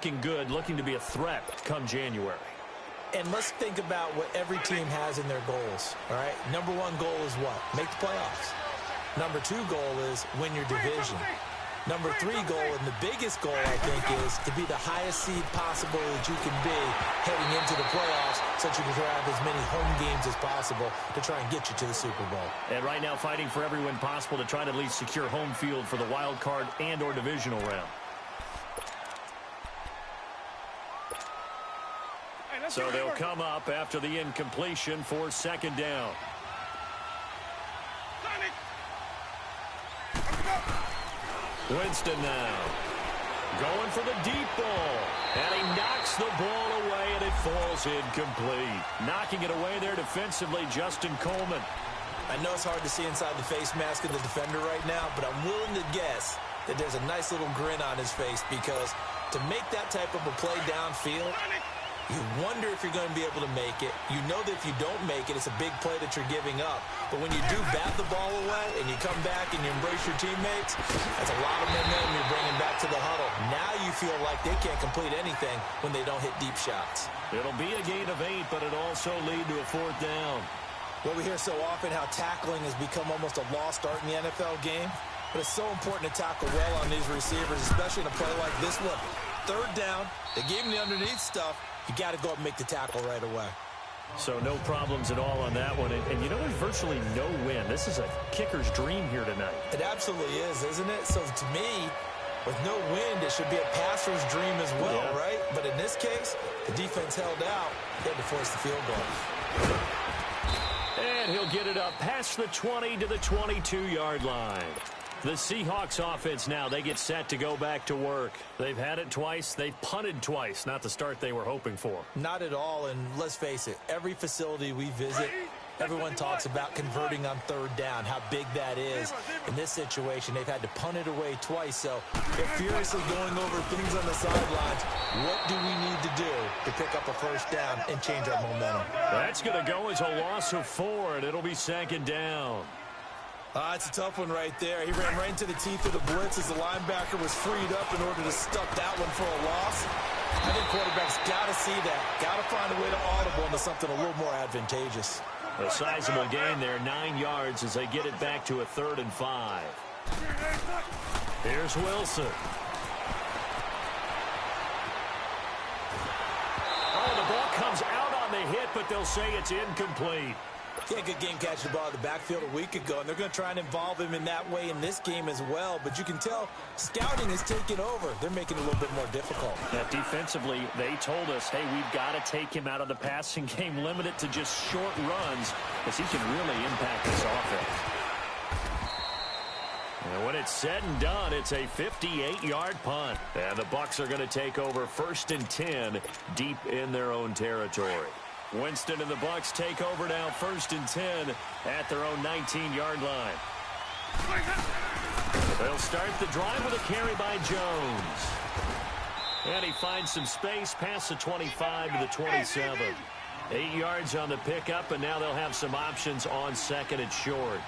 looking good, looking to be a threat come January. And let's think about what every team has in their goals, all right? Number one goal is what? Make the playoffs. Number two goal is win your division. Number three goal, and the biggest goal, I think, is to be the highest seed possible that you can be heading into the playoffs so that you can have as many home games as possible to try and get you to the Super Bowl. And right now fighting for every win possible to try to at least secure home field for the wild card and or divisional round. So they'll come up after the incompletion for second down. Winston now going for the deep ball, and he knocks the ball away, and it falls incomplete. Knocking it away there defensively, Justin Coleman. I know it's hard to see inside the face mask of the defender right now, but I'm willing to guess that there's a nice little grin on his face, because to make that type of a play downfield, you wonder if you're going to be able to make it. You know that if you don't make it, it's a big play that you're giving up. But when you do bat the ball away and you come back and you embrace your teammates, that's a lot of momentum you're bringing back to the huddle. Now you feel like they can't complete anything when they don't hit deep shots. It'll be a gain of 8, but it also lead to a fourth down. Well, we hear so often how tackling has become almost a lost art in the NFL game. But it's so important to tackle well on these receivers, especially in a play like this one. Third down, they gave him the underneath stuff. You got to go up and make the tackle right away. So no problems at all on that one. And you know, there's virtually no win. This is a kicker's dream here tonight. It absolutely is, isn't it? So to me, with no wind, it should be a passer's dream as well, right? But in this case, the defense held out. They had to force the field goal. And he'll get it up past the 20 to the 22-yard line. The Seahawks offense now, they get set to go back to work. They've had it twice. They've punted twice. Not the start they were hoping for. Not at all, and let's face it, every facility we visit, everyone talks about converting on third down, how big that is. In this situation, they've had to punt it away twice, so they're furiously going over things on the sidelines. What do we need to do to pick up a first down and change our momentum? That's going to go as a loss of 4, and it'll be second down. It's a tough one right there. He ran right into the teeth of the blitz as the linebacker was freed up in order to stop that one for a loss. I think quarterbacks got to see that. Got to find a way to audible into something a little more advantageous. A sizable gain there, 9 yards as they get it back to a 3rd and 5. Here's Wilson. Oh, the ball comes out on the hit, but they'll say it's incomplete. He had a good game catching the ball in the backfield a week ago, and they're going to try and involve him in that way in this game as well. But you can tell scouting is taking over. They're making it a little bit more difficult. Yeah, defensively, they told us, hey, we've got to take him out of the passing game, limit it to just short runs, because he can really impact this offense. And when it's said and done, it's a 58-yard punt. And the Bucs are going to take over 1st and 10 deep in their own territory. Winston and the Bucs take over now 1st and 10 at their own 19-yard line. They'll start the drive with a carry by Jones. And he finds some space past the 25 to the 27. 8 yards on the pickup, and now they'll have some options on 2nd and short.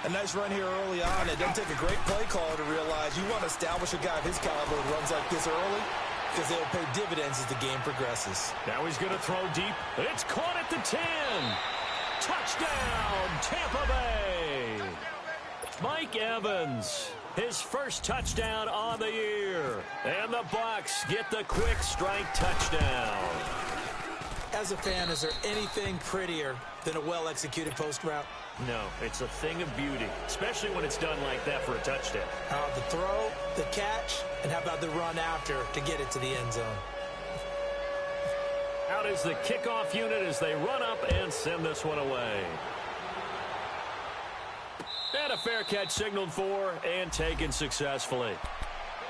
A nice run here early on. It doesn't take a great play caller to realize you want to establish a guy of his caliber who runs like this early, because they'll pay dividends as the game progresses. Now he's going to throw deep. It's caught at the 10. Touchdown, Tampa Bay. Mike Evans, his first touchdown on the year. And the Bucs get the quick strike touchdown. As a fan, is there anything prettier than a well-executed post route? No, it's a thing of beauty, especially when it's done like that for a touchdown. The throw, the catch, and how about the run after to get it to the end zone? Out is the kickoff unit as they run up and send this one away. And a fair catch signaled for and taken successfully.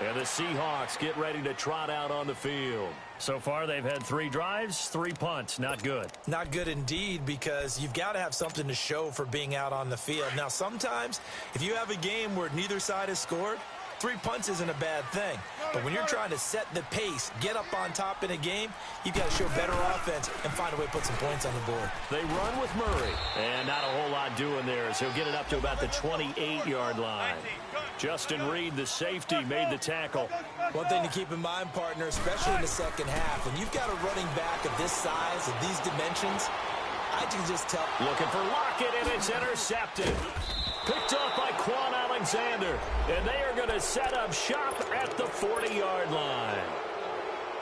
And the Seahawks get ready to trot out on the field. So far, they've had 3 drives, 3 punts. Not good. Not good indeed, because you've got to have something to show for being out on the field. Now, sometimes, if you have a game where neither side has scored, 3 punts isn't a bad thing. But when you're trying to set the pace, get up on top in a game, you've got to show better offense and find a way to put some points on the board. They run with Murray. And not a whole lot doing there, so he'll get it up to about the 28-yard line. Justin Reed, the safety, made the tackle. One thing to keep in mind, partner, especially in the second half, when you've got a running back of this size, of these dimensions, I can just tell. Looking for Lockett, and it's intercepted. Picked off by Quan Alexander, and they are going to set up shop at the 40-yard line.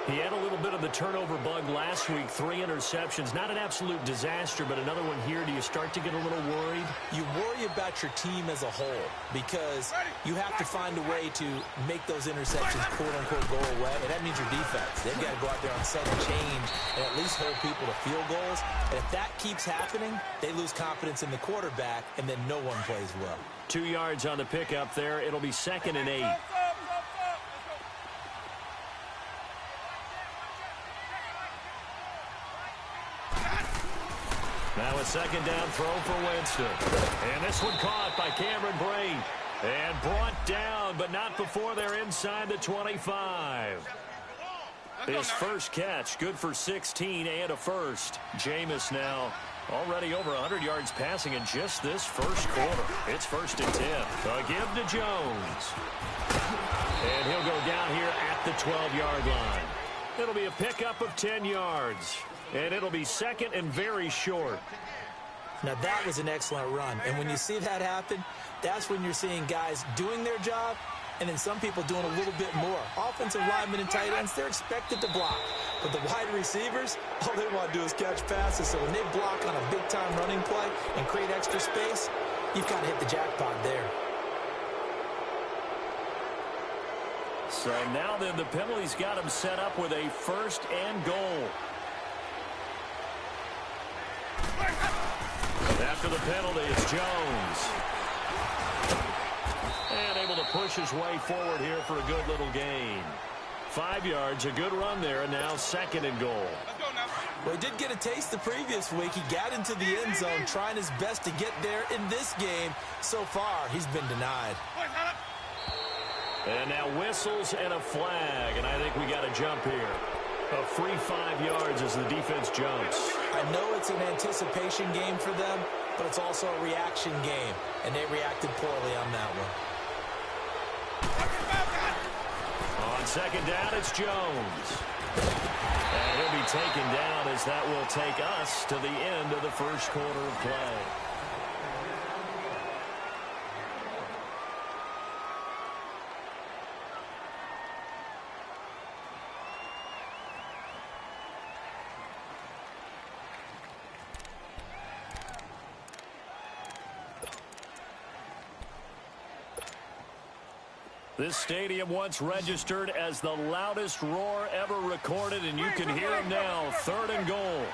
He had a little bit of the turnover bug last week, 3 interceptions. Not an absolute disaster, but another one here. Do you start to get a little worried? You worry about your team as a whole because you have to find a way to make those interceptions, quote-unquote, go away, and that means your defense. They've got to go out there on sudden change and at least hold people to field goals. And if that keeps happening, they lose confidence in the quarterback, and then no one plays well. 2 yards on the pickup there. It'll be 2nd and 8. Now a 2nd down throw for Winston. And this one caught by Cameron Brate. And brought down, but not before they're inside the 25. His first catch, good for 16 and a first. Jameis now already over 100 yards passing in just this first quarter. It's 1st and 10. A give to Jones. And he'll go down here at the 12-yard line. It'll be a pickup of 10 yards. And it'll be 2nd and very short. Now, that was an excellent run. And when you see that happen, that's when you're seeing guys doing their job and then some people doing a little bit more. Offensive linemen and tight ends, they're expected to block. But the wide receivers, all they want to do is catch passes. So when they block on a big-time running play and create extra space, you've got to hit the jackpot there. So now then the penalty's got him set up with a 1st and goal. After the penalty, it's Jones. And able to push his way forward here for a good little gain. 5 yards, a good run there, and now 2nd and goal. Well, he did get a taste the previous week. He got into the end zone, trying his best to get there in this game. So far, he's been denied. And now whistles and a flag, and I think we got a jump here. A free 5 yards as the defense jumps. I know it's an anticipation game for them, but it's also a reaction game, and they reacted poorly on that one. On 2nd down, it's Jones. And he'll be taken down as that will take us to the end of the first quarter of play. This stadium once registered as the loudest roar ever recorded, and you can hear him now. 3rd and goal.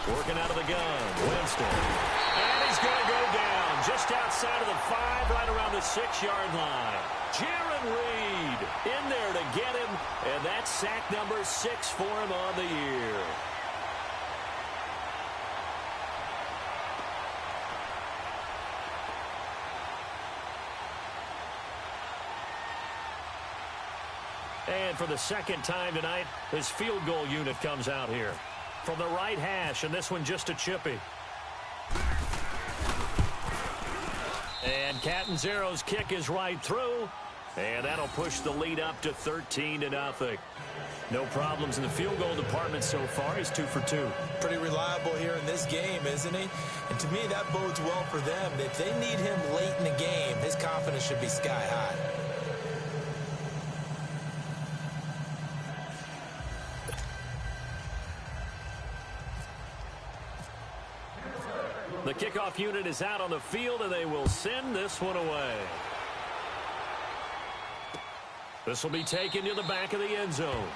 Working out of the gun, Winston. And he's going to go down just outside of the 5, right around the 6-yard line. Jaron Reed in there to get him, and that's sack number 6 for him on the year. And for the 2nd time tonight, his field goal unit comes out here. From the right hash, and this one just a chippy. And Catanzaro's kick is right through. And that'll push the lead up to 13-0. No problems in the field goal department so far. He's 2 for 2. Pretty reliable here in this game, isn't he? And to me, that bodes well for them. If they need him late in the game, his confidence should be sky high. The kickoff unit is out on the field, and they will send this one away. This will be taken to the back of the end zone.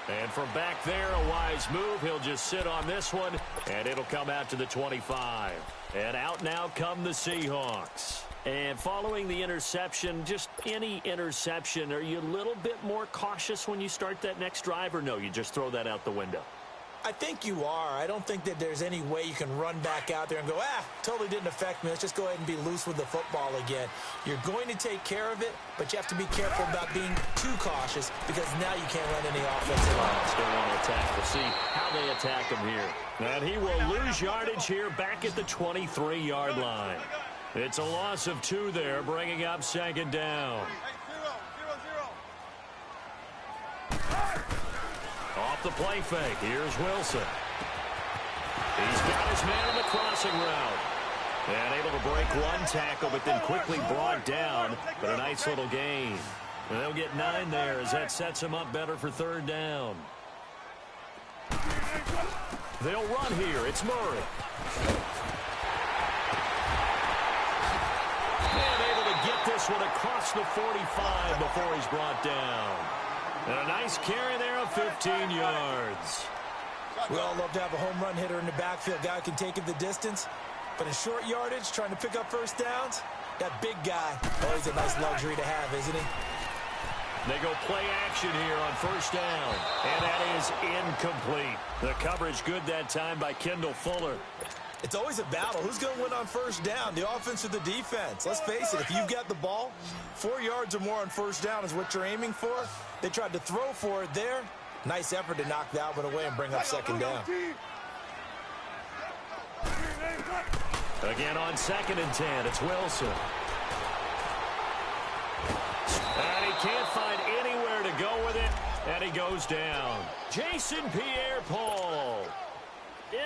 And from back there, a wise move. He'll just sit on this one, and it'll come out to the 25. And out now come the Seahawks. And following the interception, just any interception, are you a little bit more cautious when you start that next drive, or no, you just throw that out the window? I think you are. I don't think that there's any way you can run back out there and go, totally didn't affect me. Let's just go ahead and be loose with the football again. You're going to take care of it, but you have to be careful about being too cautious because now you can't run any offensive line. Still want to attack. We'll see how they attack him here. And he will lose yardage here back at the 23-yard line. It's a loss of 2 there, bringing up second down. Off the play fake, here's Wilson. He's got his man on the crossing route. And able to break one tackle, but then quickly brought down. But a nice little gain. And they'll get 9 there as that sets him up better for third down. They'll run here. It's Murray. And able to get this one across the 45 before he's brought down. And a nice carry there of 15 yards. We all love to have a home run hitter in the backfield. Guy can take it the distance. But in short yardage, trying to pick up first downs, that big guy, always a nice luxury to have, isn't he? They go play action here on first down. And that is incomplete. The coverage good that time by Kendall Fuller. It's always a battle. Who's going to win on first down, the offense or the defense? Let's face it, if you've got the ball, 4 yards or more on first down is what you're aiming for. They tried to throw for it there. Nice effort to knock that one away and bring up second down. Again on 2nd and 10, it's Wilson. And he can't find anywhere to go with it, and he goes down. Jason Pierre-Paul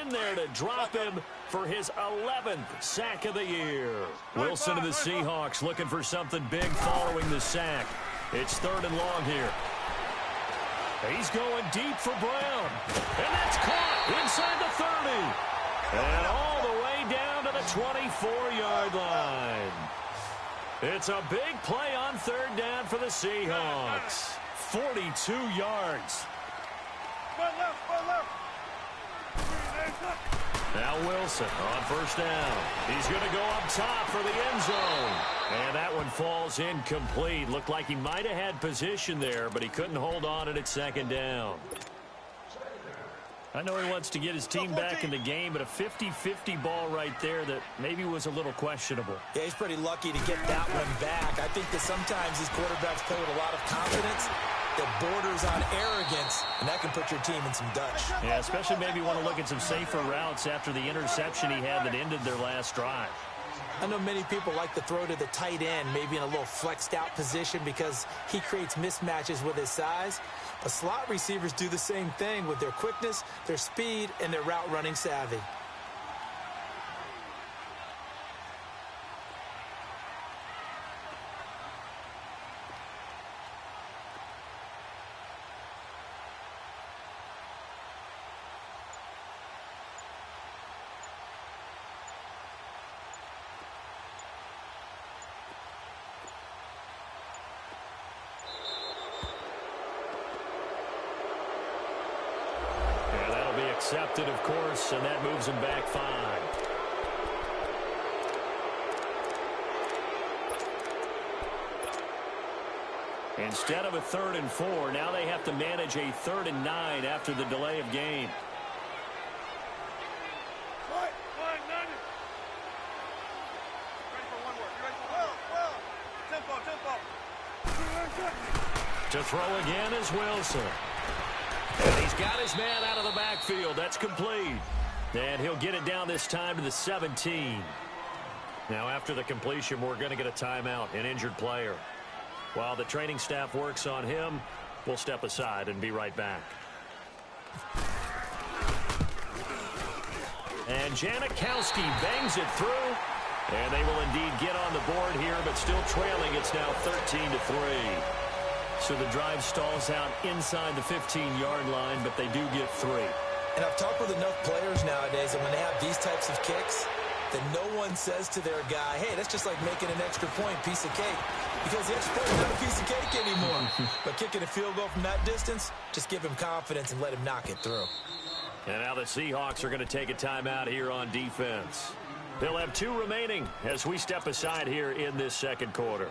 in there to drop him for his 11th sack of the year. Wilson of the Seahawks looking for something big following the sack. It's 3rd and long here. He's going deep for Brown. And that's caught inside the 30. And all the way down to the 24-yard line. It's a big play on 3rd down for the Seahawks. 42 yards. Now Wilson on first down. He's going to go up top for the end zone. And that one falls incomplete. Looked like he might have had position there, but he couldn't hold on it at 2nd down. I know he wants to get his team back in the game, but a 50-50 ball right there that maybe was a little questionable. Yeah, he's pretty lucky to get that one back. I think that sometimes these quarterbacks play with a lot of confidence that borders on arrogance, and that can put your team in some Dutch. Yeah, especially maybe want to look at some safer routes after the interception he had that ended their last drive. I know many people like to throw to the tight end, maybe in a little flexed out position because he creates mismatches with his size. But slot receivers do the same thing with their quickness, their speed, and their route running savvy. Accepted, of course, and that moves him back 5. Instead of a 3rd and 4, now they have to manage a 3rd and 9 after the delay of game. To throw again is Wilson. And he's got his man out of the backfield. That's complete. And he'll get it down this time to the 17. Now, after the completion, we're going to get a timeout, an injured player. While the training staff works on him, we'll step aside and be right back. And Janikowski bangs it through. And they will indeed get on the board here, but still trailing. It's now 13-3. So the drive stalls out inside the 15-yard line, but they do get 3. And I've talked with enough players nowadays that when they have these types of kicks, that no one says to their guy, hey, that's just like making an extra point, piece of cake. Because the extra point is not a piece of cake anymore. But kicking a field goal from that distance, just give him confidence and let him knock it through. And now the Seahawks are going to take a timeout here on defense. They'll have 2 remaining as we step aside here in this second quarter.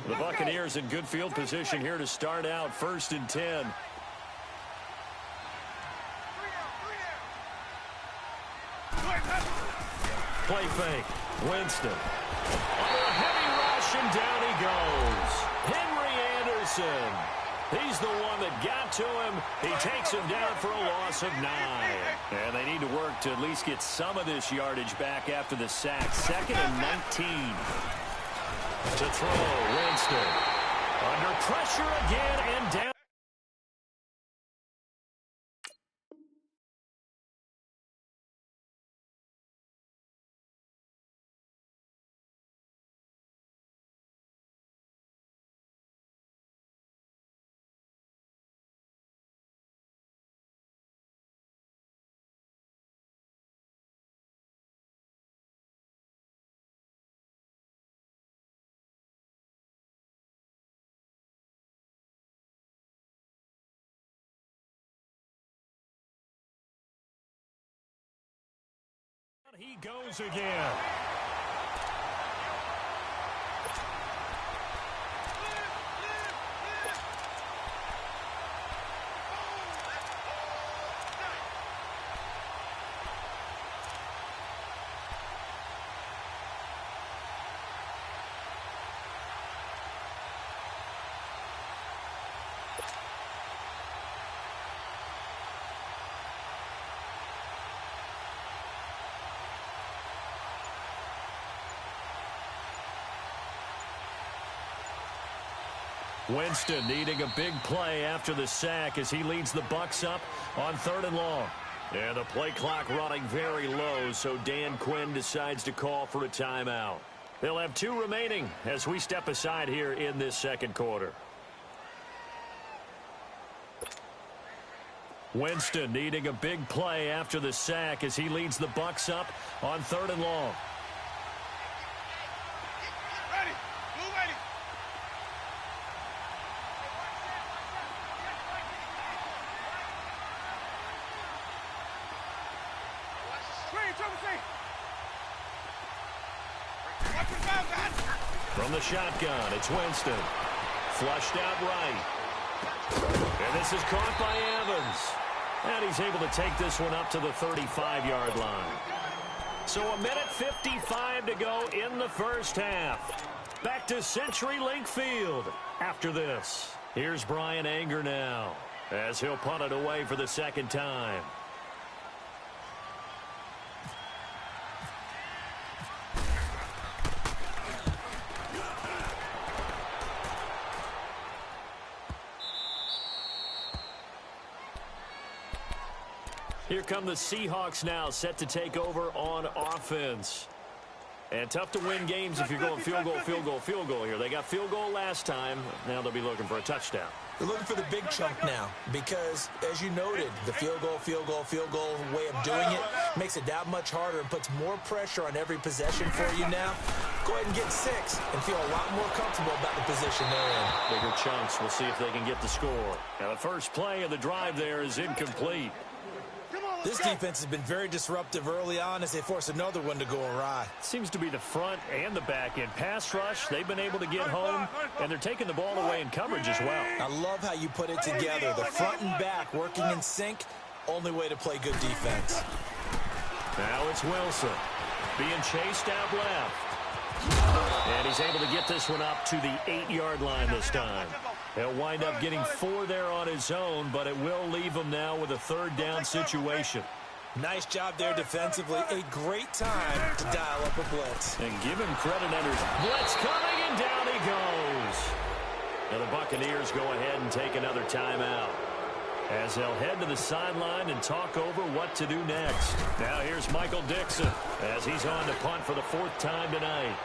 The Buccaneers in good field position here to start out 1st and 10. play fake. Winston. Under a heavy rush, and down he goes. Henry Anderson. He's the one that got to him. He takes him down for a loss of 9. And they need to work to at least get some of this yardage back after the sack. 2nd and 19. To throw, Winston. Under pressure again and down. He goes again. Winston needing a big play after the sack as he leads the Bucs up on 3rd and long. And the play clock running very low, so Dan Quinn decides to call for a timeout. They'll have 2 remaining as we step aside here in this 2nd quarter. Winston needing a big play after the sack as he leads the Bucs up on 3rd and long. From the shotgun, it's Winston. Flushed out right. And this is caught by Evans. And he's able to take this one up to the 35-yard line. So 1:55 to go in the first half. Back to CenturyLink Field after this. Here's Brian Anger now as he'll punt it away for the 2nd time. Here come the Seahawks now, set to take over on offense. And tough to win games if you're going field goal, field goal, field goal here. They got field goal last time. Now they'll be looking for a touchdown. They're looking for the big chunk now because, as you noted, the field goal way of doing it makes it that much harder and puts more pressure on every possession for you now. Go ahead and get 6 and feel a lot more comfortable about the position they're in. Bigger chunks. We'll see if they can get the score. Now, the first play of the drive there is incomplete. This defense has been very disruptive early on as they force another one to go awry. Seems to be the front and the back end. Pass rush, they've been able to get home, and they're taking the ball away in coverage as well. I love how you put it together. The front and back working in sync, only way to play good defense. Now it's Wilson being chased out left. And he's able to get this one up to the 8-yard line this time. He'll wind up getting 4 there on his own, but it will leave him now with a 3rd down situation. Nice job there defensively. A great time to dial up a blitz. And give him credit under blitz coming, and down he goes. Now the Buccaneers go ahead and take another timeout as they'll head to the sideline and talk over what to do next. Now here's Michael Dixon as he's on to punt for the 4th time tonight.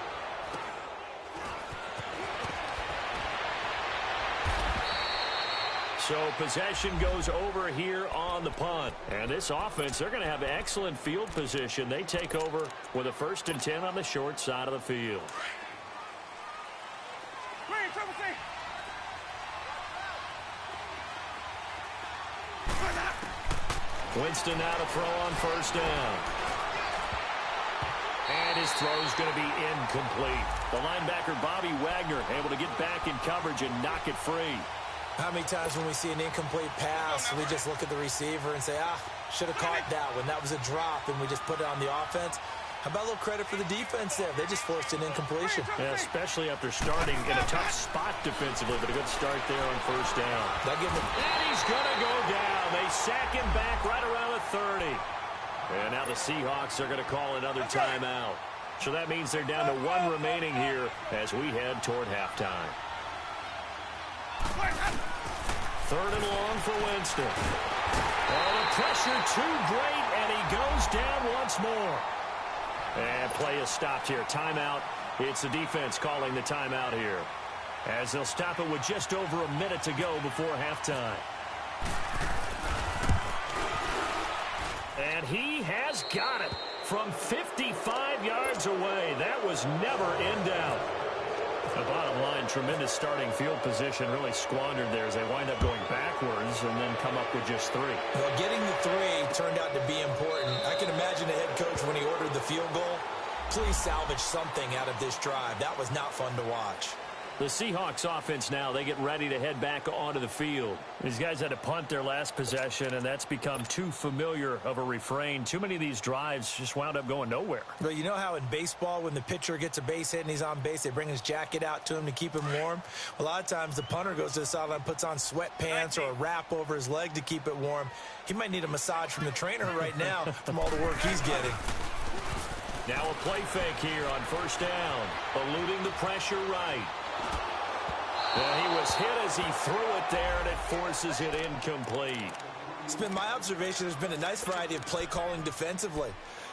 So possession goes over here on the punt. And this offense, they're going to have excellent field position. They take over with a 1st and 10 on the short side of the field. Winston now to throw on 1st down. And his throw's going to be incomplete. The linebacker, Bobby Wagner, able to get back in coverage and knock it free. How many times when we see an incomplete pass, we just look at the receiver and say, should have caught that one. That was a drop, and we just put it on the offense. How about a little credit for the defense there? They just forced an incompletion. Yeah, especially after starting in a tough spot defensively, but a good start there on first down. And he's going to go down. They sack him back right around the 30. And now the Seahawks are going to call another timeout. So that means they're down to 1 remaining here as we head toward halftime. 3rd and long for Winston. Oh, the pressure too great, and he goes down once more. And play is stopped here. Timeout. It's the defense calling the timeout here, as they'll stop it with just over a minute to go before halftime. And he has got it from 55 yards away. That was never in doubt. The bottom line, tremendous starting field position, really squandered there as they wind up going backwards and then come up with just 3. Well, getting the 3 turned out to be important. I can imagine the head coach when he ordered the field goal. Please salvage something out of this drive. That was not fun to watch. The Seahawks offense now, they get ready to head back onto the field. These guys had to punt their last possession, and that's become too familiar of a refrain. Too many of these drives just wound up going nowhere. Well, you know how in baseball when the pitcher gets a base hit and he's on base, they bring his jacket out to him to keep him warm? A lot of times the punter goes to the sideline, puts on sweatpants or a wrap over his leg to keep it warm. He might need a massage from the trainer right now from all the work he's getting. Now a play fake here on first down, eluding the pressure right. He was hit as he threw it there, and it forces it incomplete. It's been my observation there's been a nice variety of play calling defensively.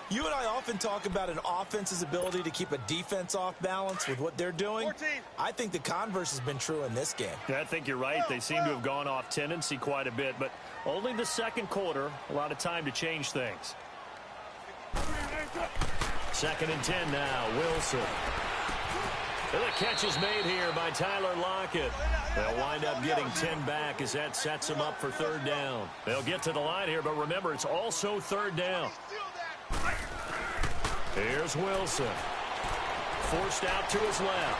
You and I often talk about an offense's ability to keep a defense off balance with what they're doing. 14. I think the converse has been true in this game. Yeah, I think you're right. They seem to have gone off tendency quite a bit, but only the second quarter, a lot of time to change things. 2nd and 10 now, Wilson. And the catch is made here by Tyler Lockett. They'll wind up getting 10 back as that sets them up for 3rd down. They'll get to the line here, but remember, it's also 3rd down. Here's Wilson. Forced out to his left.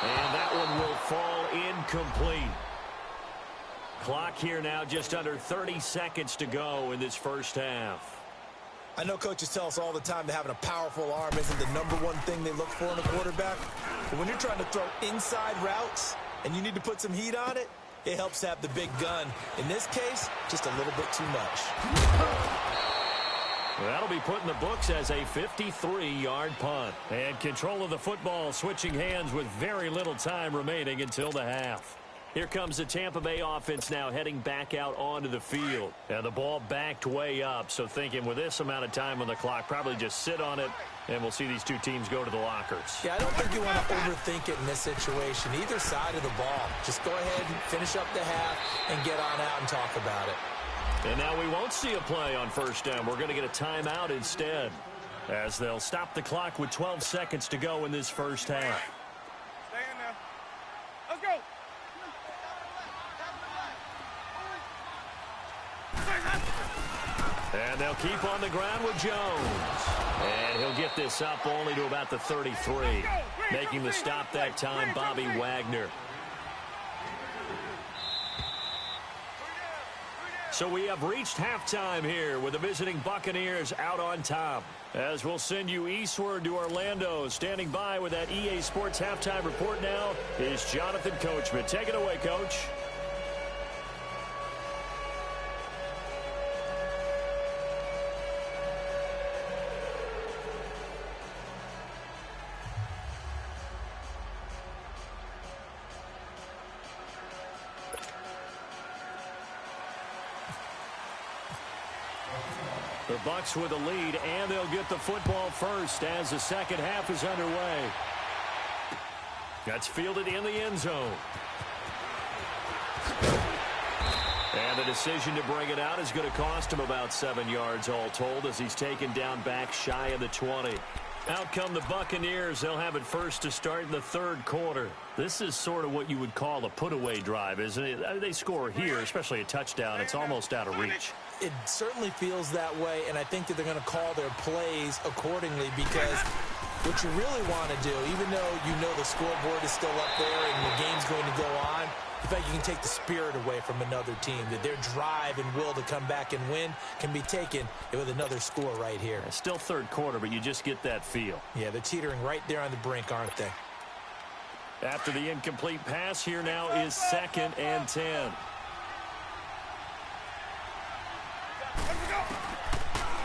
And that one will fall incomplete. Clock here now just under 30 seconds to go in this first half. I know coaches tell us all the time that having a powerful arm isn't the #1 thing they look for in a quarterback. But when you're trying to throw inside routes and you need to put some heat on it, it helps to have the big gun. In this case, just a little bit too much. That'll be put in the books as a 53-yard punt. And control of the football switching hands with very little time remaining until the half. Here comes the Tampa Bay offense now heading back out onto the field. And the ball backed way up, so thinking with this amount of time on the clock, probably just sit on it, and we'll see these two teams go to the lockers. Yeah, I don't think you want to overthink it in this situation, either side of the ball. Just go ahead and finish up the half and get on out and talk about it. And now we won't see a play on first down. We're going to get a timeout instead, as they'll stop the clock with 12 seconds to go in this first half. Stay in there. Let's go. And they'll keep on the ground with Jones. And he'll get this up only to about the 33. Making the stop that time, Bobby Wagner. So we have reached halftime here with the visiting Buccaneers out on top. As we'll send you eastward to Orlando. Standing by with that EA Sports halftime report now is Jonathan Coachman. Take it away, Coach. The Bucs with a lead, and they'll get the football first as the second half is underway. That's fielded in the end zone. And the decision to bring it out is going to cost him about 7 yards all told as he's taken down back shy of the 20. Out come the Buccaneers. They'll have it first to start in the third quarter. This is sort of what you would call a put-away drive, isn't it? They score here, especially a touchdown. It's almost out of reach. It certainly feels that way, and I think that they're going to call their plays accordingly because what you really want to do, even though you know the scoreboard is still up there and the game's going to go on, In fact, you can take the spirit away from another team, that their drive and will to come back and win can be taken with another score right here. Yeah, still third quarter, but you just get that feel. Yeah, they're teetering right there on the brink, aren't they? After the incomplete pass, here now is 2nd and 10.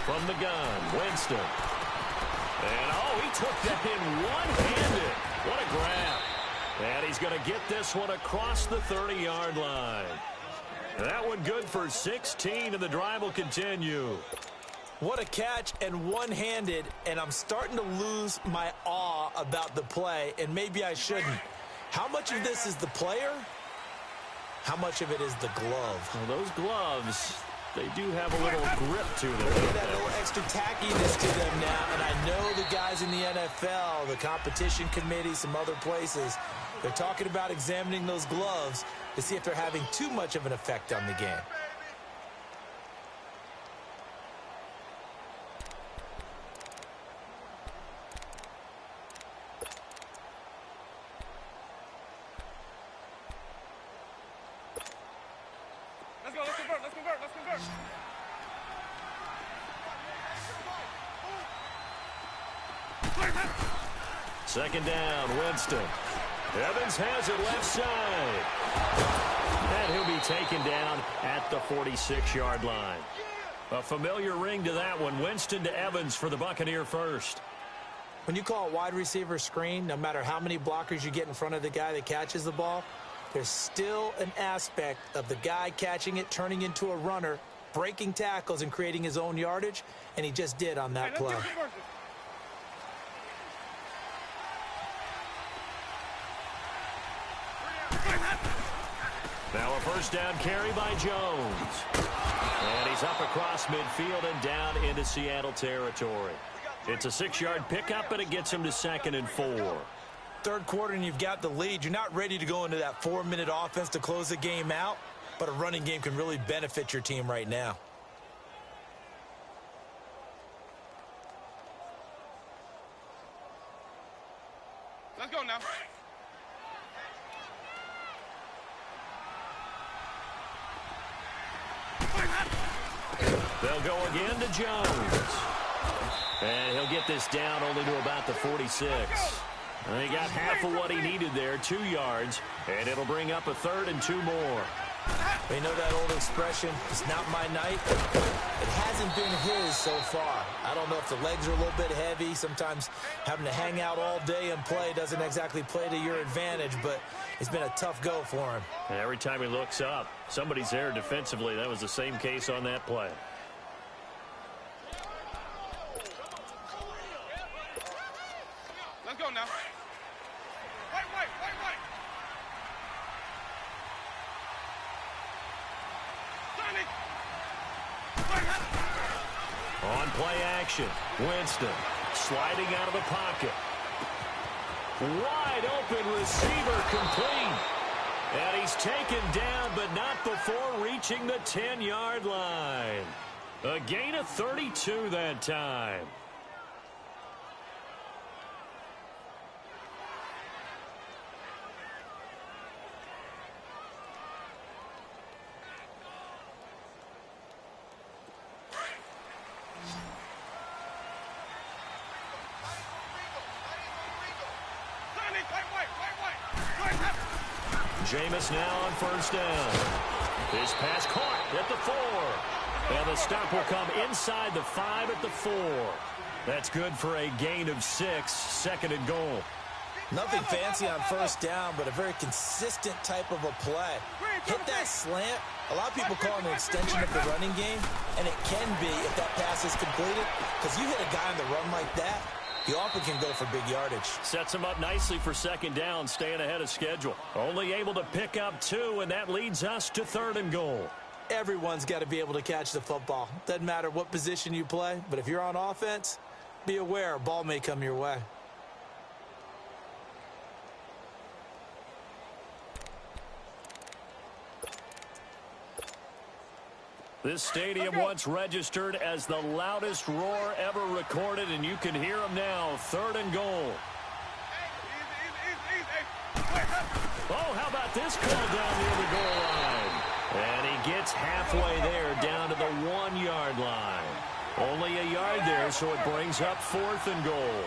From the gun, Winston. And, oh, he took that in one-handed. What a grab. And he's going to get this one across the 30-yard line. That one good for 16, and the drive will continue. What a catch and one-handed, and I'm starting to lose my awe about the play, and maybe I shouldn't. How much of this is the player? How much of it is the glove? Well, those gloves, they do have a little grip to them. Look at that little extra tackiness to them now, and I know the guys in the NFL, the competition committee, some other places, they're talking about examining those gloves to see if they're having too much of an effect on the game. Let's go, let's convert, let's convert, let's convert. Second down, Winston. Evans has it left side. And he'll be taken down at the 46-yard line. A familiar ring to that one. Winston to Evans for the Buccaneer first. When you call a wide receiver screen, no matter how many blockers you get in front of the guy that catches the ball, there's still an aspect of the guy catching it, turning into a runner, breaking tackles and creating his own yardage, and he just did on that play. Now a first down carry by Jones. And he's up across midfield and down into Seattle territory. It's a 6-yard pickup, and it gets him to 2nd and 4. Third quarter and you've got the lead. You're not ready to go into that 4-minute offense to close the game out, but a running game can really benefit your team right now. Let's go now. They'll go again to Jones. And he'll get this down only to about the 46. And he got half of what he needed there, 2 yards, and it'll bring up a 3rd and 2 more. You know that old expression, it's not my night? It hasn't been his so far. I don't know if the legs are a little bit heavy. Sometimes having to hang out all day and play doesn't exactly play to your advantage, but it's been a tough go for him. And every time he looks up, somebody's there defensively. That was the same case on that play. Let's go now. Wait. On play action, Winston sliding out of the pocket. Wide open receiver complete. And he's taken down, but not before reaching the 10-yard line. A gain of 32 that time. Jameis now on first down. His pass caught at the 4. And the stop will come inside the 5 at the 4. That's good for a gain of 6, 2nd and goal. Nothing fancy on first down, but a very consistent type of a play. Hit that slant. A lot of people call it an extension of the running game, and it can be if that pass is completed, because you hit a guy on the run like that, he often can go for big yardage. Sets him up nicely for 2nd down, staying ahead of schedule. Only able to pick up 2, and that leads us to 3rd and goal. Everyone's got to be able to catch the football. Doesn't matter what position you play, but if you're on offense, be aware a ball may come your way. This stadium once registered as the loudest roar ever recorded, and you can hear them now. 3rd and goal. Oh, how about this call down near the goal line. And he gets halfway there down to the 1-yard line. Only a yard there, so it brings up 4th and goal.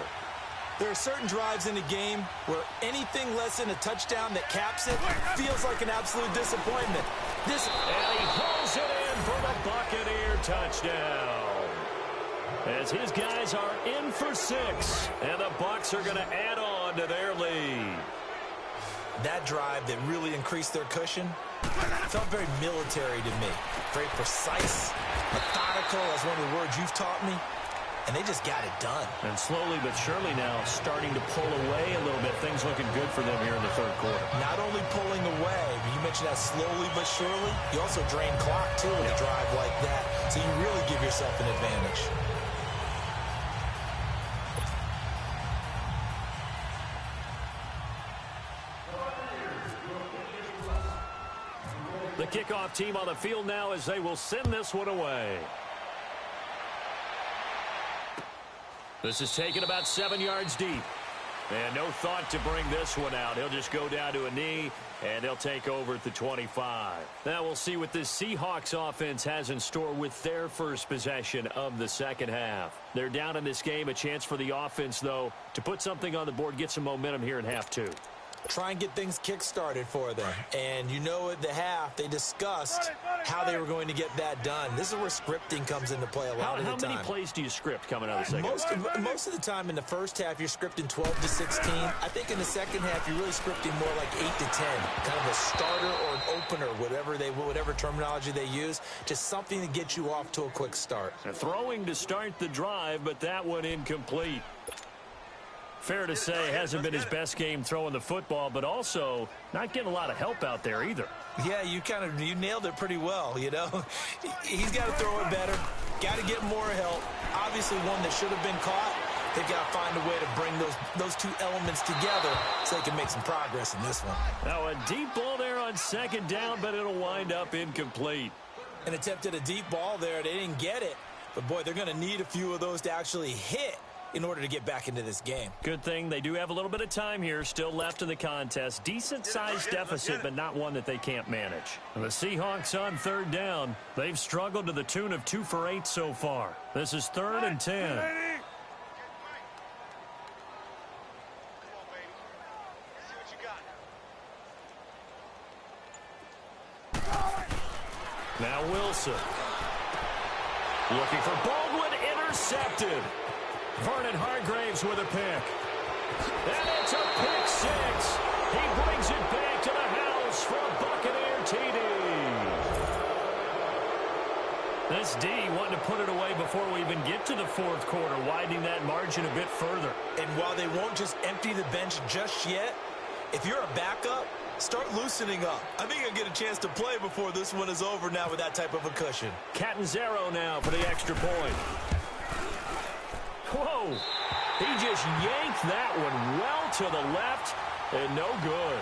There are certain drives in the game where anything less than a touchdown that caps it feels like an absolute disappointment. And he hauls it in for the Buccaneer touchdown. As his guys are in for 6, and the Bucs are going to add on to their lead. That drive that really increased their cushion felt very military to me. Very precise, methodical, that's one of the words you've taught me. And they just got it done. And slowly but surely now starting to pull away a little bit. Things looking good for them here in the 3rd quarter. Not only pulling away, you mentioned that slowly but surely, you also drain clock, too, with a drive like that. So you really give yourself an advantage. The kickoff team on the field now as they will send this one away. This is taken about 7 yards deep. And no thought to bring this one out. He'll just go down to a knee, and they'll take over at the 25. Now we'll see what this Seahawks offense has in store with their first possession of the 2nd half. They're down in this game. A chance for the offense, though, to put something on the board, get some momentum here in half 2. Try and get things kick-started for them. And you know at the half, they discussed how they were going to get that done. This is where scripting comes into play a lot of the time. How many plays do you script coming out of the 2nd? Most of the time in the first half, you're scripting 12 to 16. I think in the 2nd half, you're really scripting more like 8 to 10. Kind of a starter or an opener, whatever terminology they use. Just something to get you off to a quick start. And throwing to start the drive, but that one incomplete. Fair to say, hasn't been his best game throwing the football, but also not getting a lot of help out there either. Yeah, you nailed it pretty well, you know. He's got to throw it better, got to get more help. Obviously one that should have been caught. They've got to find a way to bring those two elements together so they can make some progress in this one. Now a deep ball there on 2nd down, but it'll wind up incomplete. An attempt at a deep ball there. They didn't get it. But, boy, they're going to need a few of those to actually hit in order to get back into this game. Good thing they do have a little bit of time here still left in the contest. Decent-sized deficit, but not one that they can't manage. And the Seahawks on 3rd down. They've struggled to the tune of 2 for 8 so far. This is 3rd and 10. Now Wilson. Looking for Baldwin, intercepted. Vernon Hargraves with a pick. And it's a pick 6. He brings it back to the house for a Buccaneer TD. This D wanting to put it away before we even get to the 4th quarter, widening that margin a bit further. And while they won't just empty the bench just yet, if you're a backup, start loosening up. I think you'll get a chance to play before this one is over now with that type of a cushion. Catanzaro now for the extra point. Whoa! He just yanked that one well to the left and no good.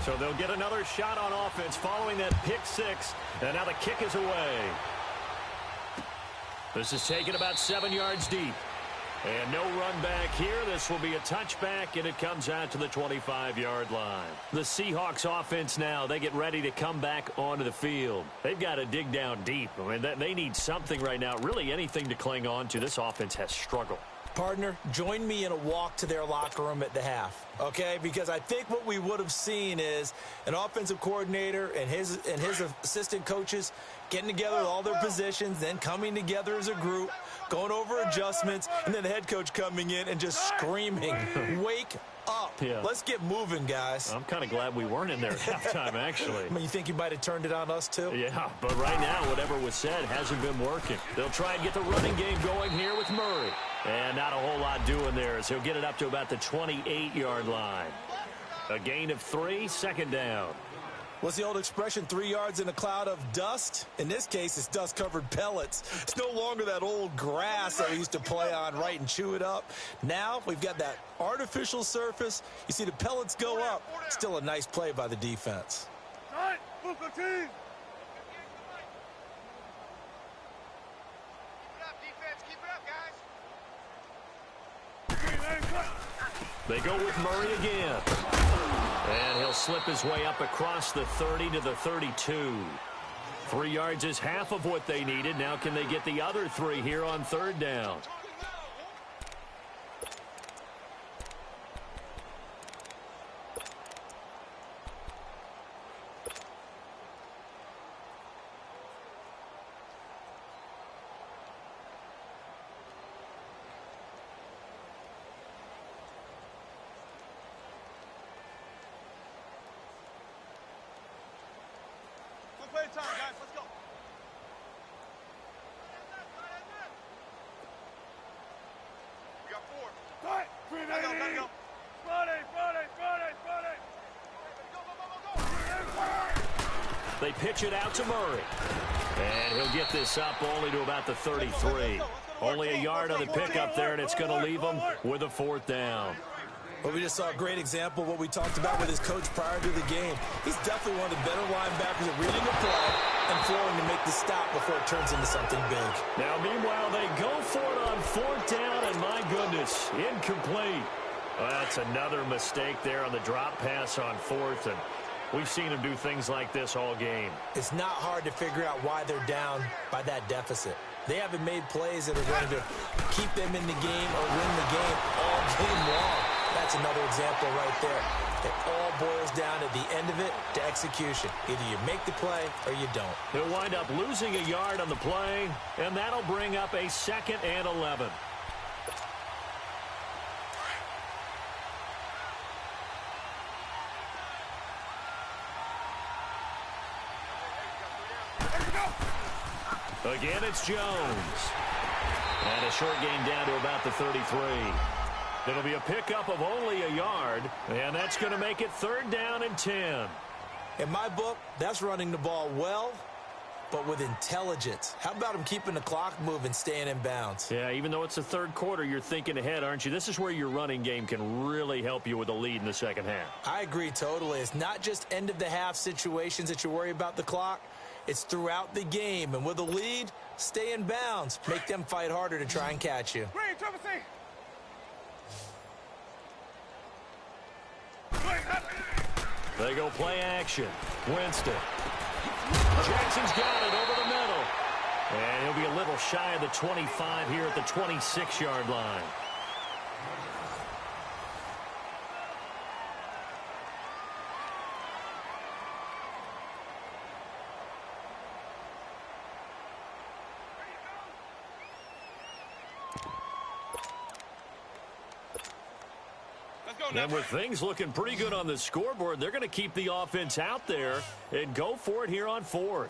So they'll get another shot on offense following that pick 6, and now the kick is away. This is taken about 7 yards deep. And no run back here. This will be a touchback, and it comes out to the 25-yard line. The Seahawks offense now, they get ready to come back onto the field. They've got to dig down deep. I mean, they need something right now, really anything to cling on to. This offense has struggled. Partner, join me in a walk to their locker room at the half, okay? Because I think what we would have seen is an offensive coordinator and his assistant coaches getting together with all their positions, then coming together as a group, going over adjustments, and then the head coach coming in and just screaming, wake up. Yeah. Let's get moving, guys. I'm kind of glad we weren't in there at halftime, actually. I mean, you think you might have turned it on us, too? Yeah, but right now, whatever was said hasn't been working. They'll try and get the running game going here with Murray. And not a whole lot doing there, as he'll get it up to about the 28-yard line. A gain of 3, 2nd down. What's the old expression, 3 yards in a cloud of dust? In this case, it's dust-covered pellets. It's no longer that old grass that we used to play on, right, and chew it up. Now we've got that artificial surface. You see the pellets go up. Still a nice play by the defense. They go with Murray again. And he'll slip his way up across the 30 to the 32. 3 yards is half of what they needed. Now can they get the other 3 here on third down? Time, guys. Let's go. We got 4. Right. Let go. Friday. Go. They pitch it out to Murray. And he'll get this up only to about the 33. Only a yard on the pickup there, and it's going to leave him with a 4th down. Well, we just saw a great example of what we talked about with his coach prior to the game. He's definitely one of the better linebackers at reading the play and flowing to make the stop before it turns into something big. Now, meanwhile, they go for it on 4th down, and my goodness, incomplete. Well, that's another mistake there on the drop pass on 4th, and we've seen him do things like this all game. It's not hard to figure out why they're down by that deficit. They haven't made plays that are going to keep them in the game or win the game all game long. That's another example right there. It all boils down at the end of it to execution. Either you make the play or you don't. He'll wind up losing a yard on the play, and that'll bring up a 2nd and 11. Again, it's Jones. And a short gain down to about the 33. It'll be a pickup of only a yard, and that's going to make it 3rd down and 10. In my book, that's running the ball well, but with intelligence. How about him keeping the clock moving, staying in bounds? Yeah, even though it's the 3rd quarter, you're thinking ahead, aren't you? This is where your running game can really help you with a lead in the 2nd half. I agree totally. It's not just end-of-the-half situations that you worry about the clock. It's throughout the game, and with a lead, stay in bounds. Make them fight harder to try and catch you. They go play action. Winston. Jackson's got it over the middle. And he'll be a little shy of the 25 here at the 26-yard line. And with things looking pretty good on the scoreboard, they're going to keep the offense out there and go for it here on 4th.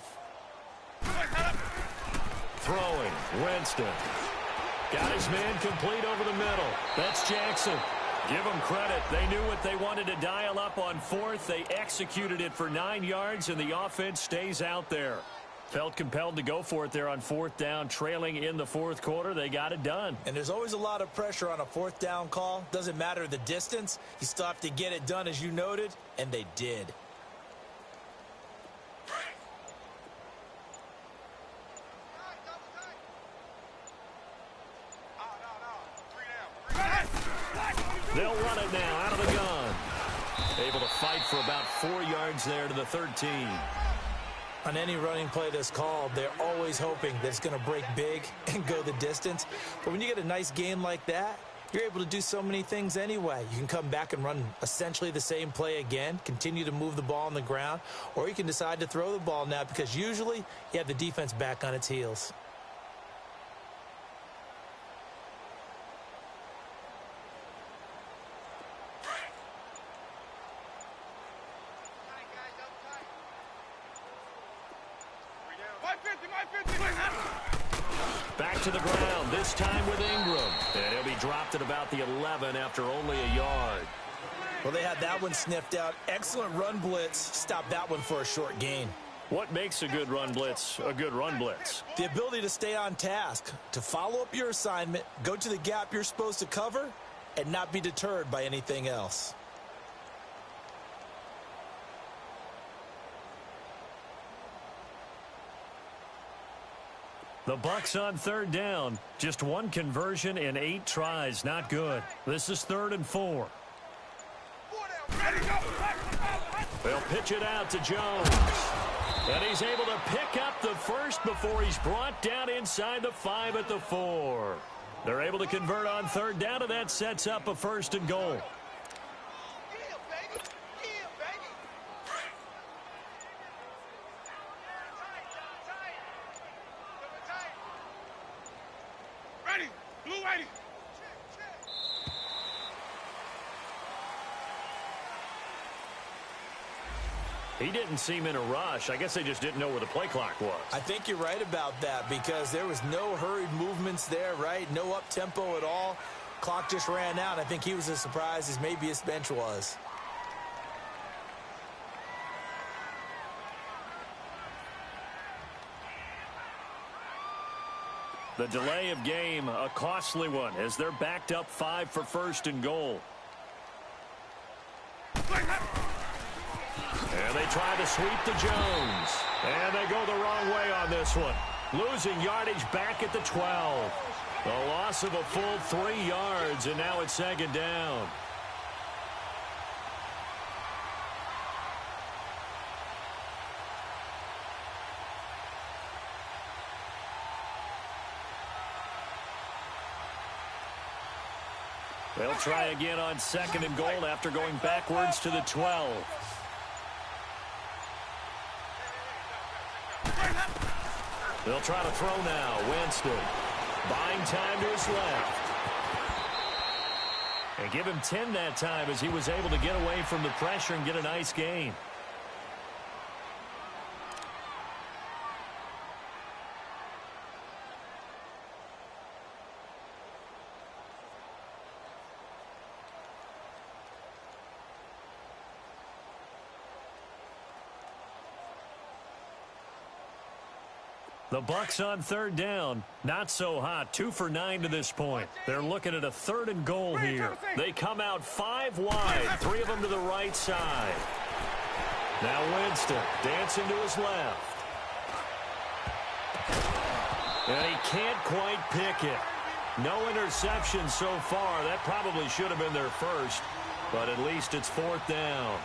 Throwing, Winston. Got his man complete over the middle. That's Jackson. Give them credit. They knew what they wanted to dial up on 4th. They executed it for 9 yards, and the offense stays out there. Felt compelled to go for it there on 4th down, trailing in the 4th quarter. They got it done. And there's always a lot of pressure on a 4th down call. Doesn't matter the distance. You still have to get it done, as you noted, and they did. They'll run it now out of the gun. Able to fight for about 4 yards there to the 13. On any running play that's called, they're always hoping that it's going to break big and go the distance. But when you get a nice game like that, you're able to do so many things anyway. You can come back and run essentially the same play again, continue to move the ball on the ground, or you can decide to throw the ball now because usually you have the defense back on its heels. Back to the ground, this time with Ingram. And he'll be dropped at about the 11 after only a yard. Well, they had that one sniffed out. Excellent run blitz. Stop that one for a short gain. What makes a good run blitz a good run blitz? The ability to stay on task, to follow up your assignment, go to the gap you're supposed to cover, and not be deterred by anything else. The Bucks on third down. Just one conversion in 8 tries. Not good. This is 3rd and 4. They'll pitch it out to Jones. And he's able to pick up the first before he's brought down inside the 5 at the 4. They're able to convert on third down, and that sets up a 1st and goal. He didn't seem in a rush. I guess they just didn't know where the play clock was. I think you're right about that because there was no hurried movements there, right? No up-tempo at all. Clock just ran out. I think he was as surprised as maybe his bench was. The delay of game, a costly one, as they're backed up 5 for 1st and goal. And they try to sweep to Jones. And they go the wrong way on this one. Losing yardage back at the 12. A loss of a full 3 yards, and now it's 2nd down. They'll try again on 2nd and goal after going backwards to the 12. They'll try to throw now. Winston buying time to his left. And give him 10 that time as he was able to get away from the pressure and get a nice gain. The Bucks on 3rd down. Not so hot. 2 for 9 to this point. They're looking at a 3rd and goal here. They come out 5 wide. 3 of them to the right side. Now Winston dancing to his left. And he can't quite pick it. No interception so far. That probably should have been their first. But at least it's 4th down.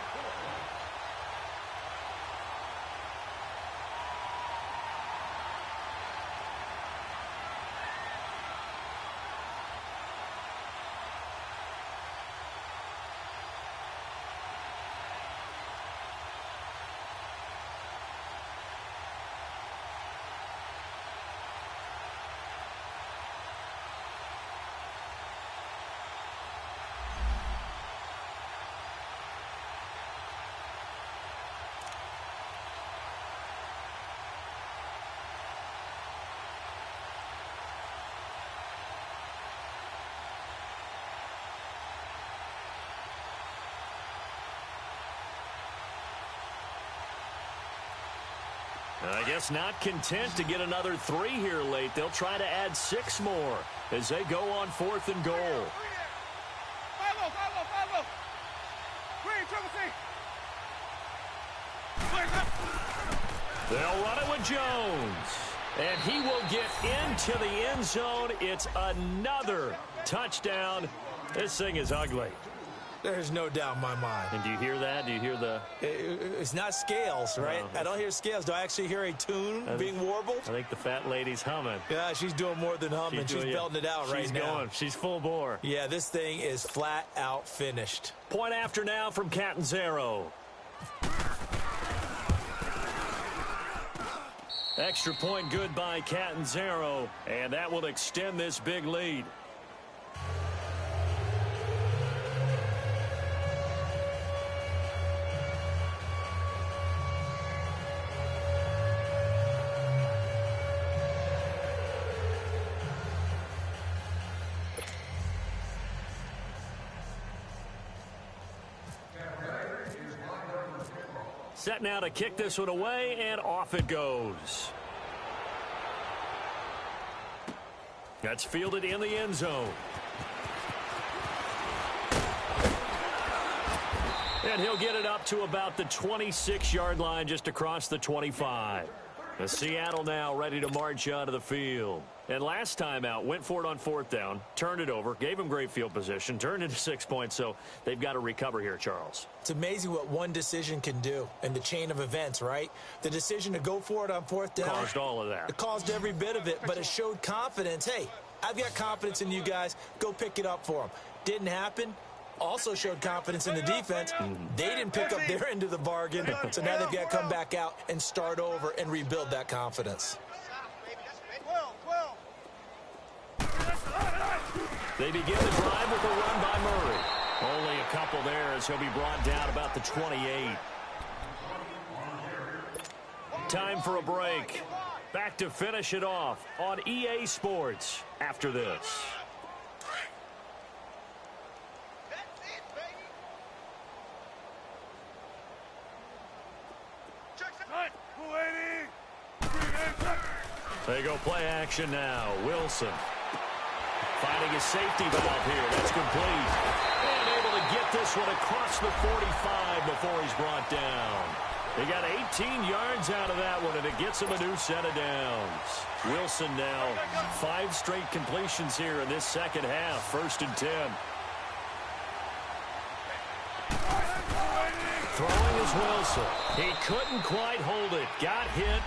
I guess not content to get another 3 here late. They'll try to add 6 more as they go on 4th and goal. They'll run it with Jones. And he will get into the end zone. It's another touchdown. This thing is ugly. There's no doubt in my mind. And do you hear that? Do you hear the... It's not scales, right? No, I don't hear scales. Do I actually hear a tune being warbled? I think the fat lady's humming. Yeah, she's doing more than humming. She's belting it out right now. She's going. She's full bore. Yeah, this thing is flat out finished. Point after now from Catanzaro. Extra point good by Catanzaro, and that will extend this big lead. Set now to kick this one away, and off it goes. That's fielded in the end zone. And he'll get it up to about the 26-yard line, just across the 25. The Seattle now ready to march onto the field. And last time out, went for it on fourth down, turned it over, gave him great field position, turned into 6 points, so they've got to recover here, Charles. It's amazing what one decision can do in the chain of events, right? The decision to go for it on fourth down caused all of that. It caused every bit of it, but it showed confidence. Hey, I've got confidence in you guys. Go pick it up for them. Didn't happen. Also showed confidence in the defense. They didn't pick up their end of the bargain, so now they've got to come back out and start over and rebuild that confidence. They begin the drive with a run by Murray. Only a couple there as he'll be brought down about the 28. Time for a break. Back to finish it off on EA Sports after this. They go play action now. Wilson finding a safety valve here. That's complete. And able to get this one across the 45 before he's brought down. He got 18 yards out of that one, and it gets him a new set of downs. Wilson now 5 straight completions here in this second half. 1st and 10. Throwing is Wilson. He couldn't quite hold it. Got hit.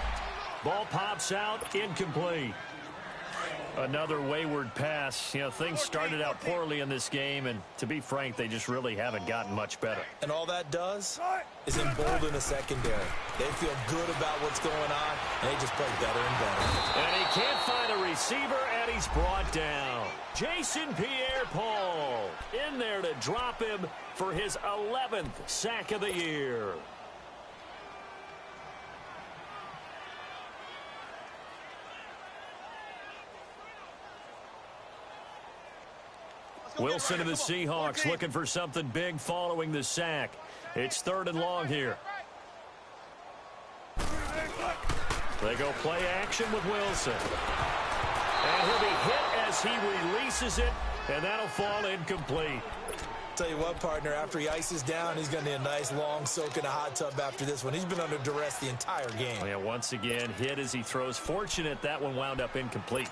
Ball pops out, incomplete. Another wayward pass. You know, things started out poorly in this game, and to be frank, they just really haven't gotten much better. And all that does is embolden the secondary. They feel good about what's going on, and they just play better and better. And he can't find a receiver, and he's brought down. Jason Pierre-Paul in there to drop him for his 11th sack of the year. Wilson and the Seahawks looking for something big following the sack. It's 3rd and long here. They go play action with Wilson. And he'll be hit as he releases it, and that'll fall incomplete. Tell you what, partner, after he ices down, he's going to need a nice long soak in a hot tub after this one. He's been under duress the entire game. Yeah, once again, hit as he throws. Fortunate that one wound up incomplete.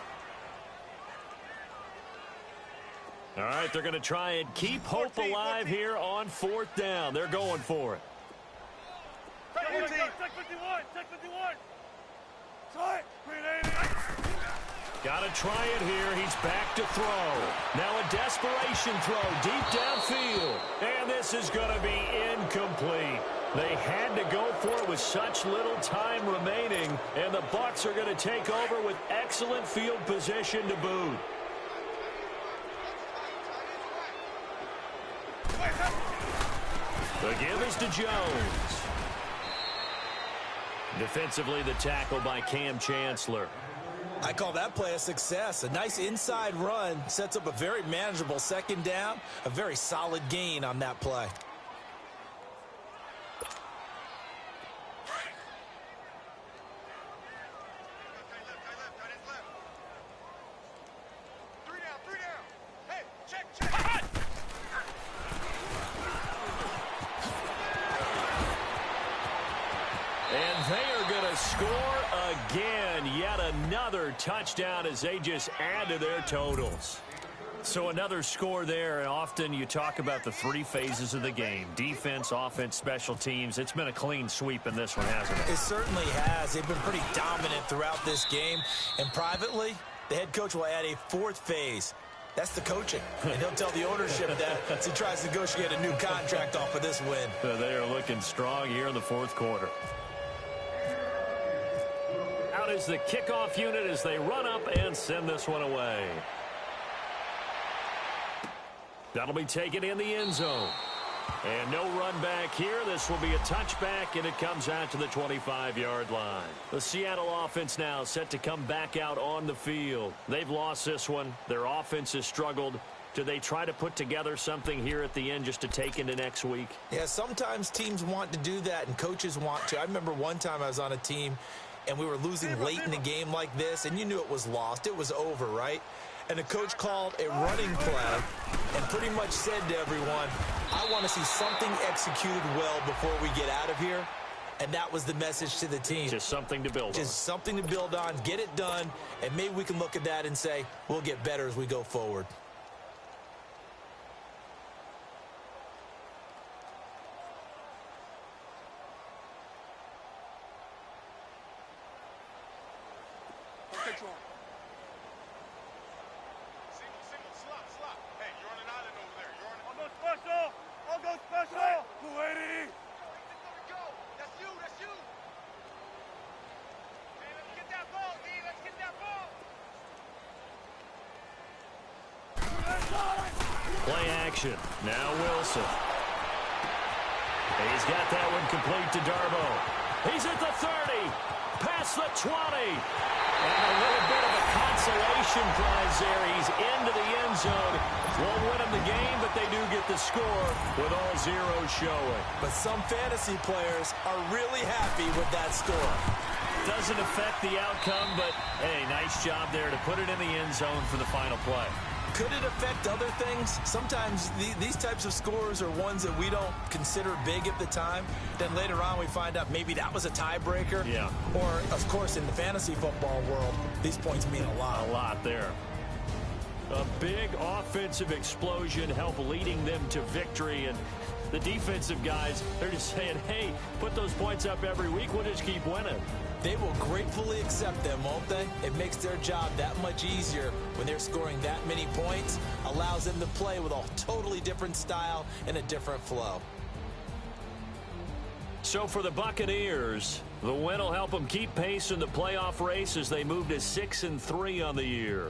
All right, they're going to try and keep hope alive here on 4th down. They're going for it. Take 51. Take 51. Try it. Got to try it here. He's back to throw. Now a desperation throw deep downfield. And this is going to be incomplete. They had to go for it with such little time remaining. And the Bucs are going to take over with excellent field position to boot. The give is to Jones. Defensively, the tackle by Cam Chancellor. I call that play a success. A nice inside run sets up a very manageable 2nd down. A very solid gain on that play. And they are going to score again. Yet another touchdown as they just add to their totals. So another score there, and often you talk about the 3 phases of the game. Defense, offense, special teams. It's been a clean sweep in this one, hasn't it? It certainly has. They've been pretty dominant throughout this game. And privately, the head coach will add a 4th phase. That's the coaching. And he'll tell the ownership that as he tries to negotiate a new contract off of this win. They are looking strong here in the 4th quarter. Out is the kickoff unit as they run up and send this one away. That'll be taken in the end zone. And no run back here. This will be a touchback, and it comes out to the 25-yard line. The Seattle offense now set to come back out on the field. They've lost this one. Their offense has struggled. Do they try to put together something here at the end just to take into next week? Yeah, sometimes teams want to do that and coaches want to. I remember one time I was on a team and we were losing late in the game like this, and you knew it was lost. It was over, right? And the coach called a running play and pretty much said to everyone, I want to see something executed well before we get out of here. And that was the message to the team. Just something to build on. Just something to build on, get it done, and maybe we can look at that and say, we'll get better as we go forward. Play action. Now Wilson. He's got that one complete to Darbo. He's at the 30. Past the 20. And a little bit of a consolation prize there. He's into the end zone. Won't win him the game, but they do get the score with all zeros showing. But some fantasy players are really happy with that score. Doesn't affect the outcome, but, hey, nice job there to put it in the end zone for the final play. Could it affect other things? Sometimes these types of scores are ones that we don't consider big at the time. Then later on we find out maybe that was a tiebreaker. Yeah. Or, of course, in the fantasy football world, these points mean a lot. A lot there. A big offensive explosion helped leading them to victory. And the defensive guys, they're just saying, hey, put those points up every week. We'll just keep winning. They will gratefully accept them, won't they? It makes their job that much easier when they're scoring that many points, allows them to play with a totally different style and a different flow. So for the Buccaneers, the win will help them keep pace in the playoff race as they move to 6-3 on the year.